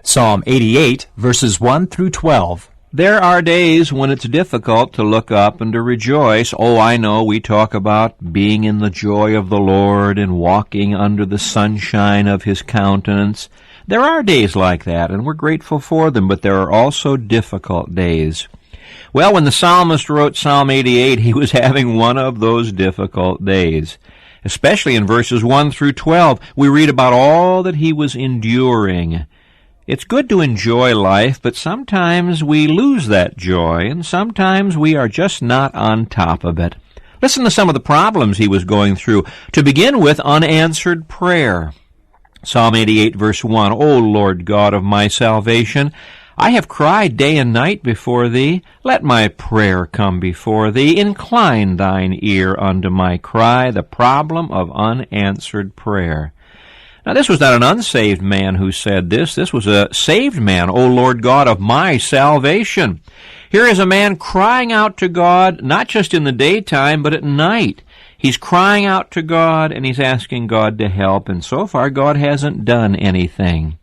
Psalm 88, verses 1 through 12. There are days when it's difficult to look up and to rejoice. Oh, I know we talk about being in the joy of the Lord and walking under the sunshine of His countenance. There are days like that, and we're grateful for them, but there are also difficult days. Well, when the psalmist wrote Psalm 88, he was having one of those difficult days. Especially in verses 1 through 12, we read about all that he was enduring. It's good to enjoy life, but sometimes we lose that joy, and sometimes we are just not on top of it. Listen to some of the problems he was going through. To begin with, unanswered prayer. Psalm 88, verse 1, O Lord God of my salvation, I have cried day and night before Thee. Let my prayer come before Thee. Incline Thine ear unto my cry, the problem of unanswered prayer. Now, this was not an unsaved man who said this. This was a saved man, O Lord God of my salvation. Here is a man crying out to God, not just in the daytime, but at night. He's crying out to God, and he's asking God to help, and so far God hasn't done anything.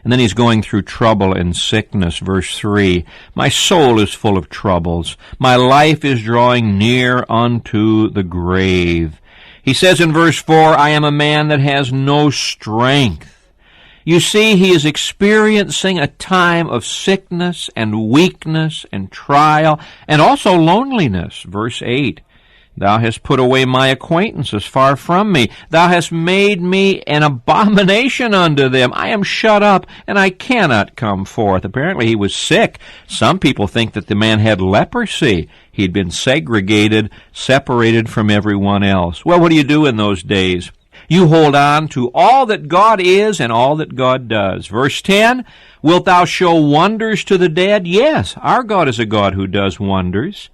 And then he's going through trouble and sickness, verse 3. My soul is full of troubles. My life is drawing near unto the grave. He says in verse 4, I am a man that has no strength. You see, he is experiencing a time of sickness and weakness and trial and also loneliness. Verse 8, Thou hast put away my acquaintances far from me. Thou hast made me an abomination unto them. I am shut up, and I cannot come forth. Apparently he was sick. Some people think that the man had leprosy. He'd been segregated, separated from everyone else. Well, what do you do in those days? You hold on to all that God is and all that God does. Verse 10, Wilt thou show wonders to the dead? Yes, our God is a God who does wonders.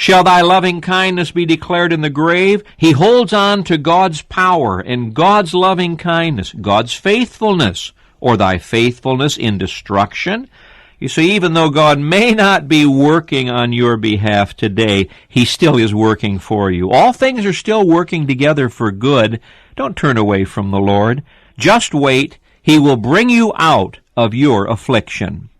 Shall thy loving kindness be declared in the grave? He holds on to God's power and God's loving kindness, God's faithfulness, or thy faithfulness in destruction. You see, even though God may not be working on your behalf today, He still is working for you. All things are still working together for good. Don't turn away from the Lord. Just wait. He will bring you out of your affliction.